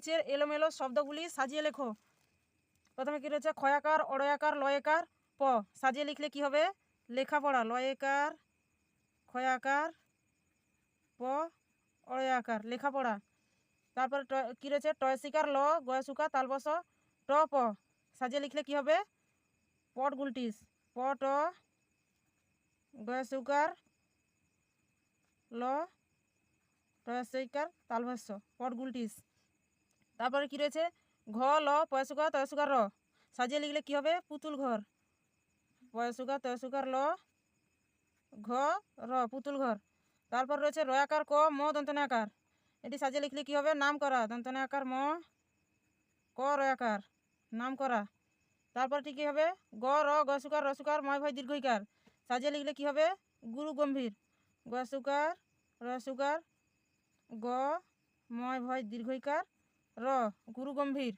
নিচের এলোমেলো শব্দগুলি সাজিয়ে লেখো। প্রথমে কী রয়েছে? ক্ষয়াকার, অড়য়াকার, লয়কার, প। সাজিয়ে লিখলে কি হবে? লেখাপড়া। লয়কার, ক্ষয়াকার, প, অড়য়াকার, লেখাপড়া। তারপর কী রয়েছে? টয়সিকার, ল, গয়সুকা, তালবস, ট, প। সাজিয়ে লিখলে কি হবে? পটগুলটিস। প, ট, গয়সুকার, ল, টয়সিকার, তালবস্য, পটগুলটিস। তারপরে কি রয়েছে? ঘ, ল, পয়সুকা, তয়সুকার, র। সাজিয়ে লিখলে কি হবে? পুতুল ঘর। পয়সুকা, তয়সুকার, ল, ঘ, র, পুতুল ঘর। তারপর রয়েছে রয়াকার, ক, ম, দন্তনে আকার। এটি সাজিয়ে লিখলে কি হবে? নাম করা। দন্তনে আকার ম, ক, রয়াকার, নাম করা। তারপরটি কী হবে? গ, র, গসুকার, রসুকার, ময় ভয় দীর্ঘইকার। সাজিয়ে লিখলে কি হবে? গুরু গম্ভীর। গসুকার, রসুকার, গ, ময় ভয় দীর্ঘইকার, র, গুরু গম্ভীর।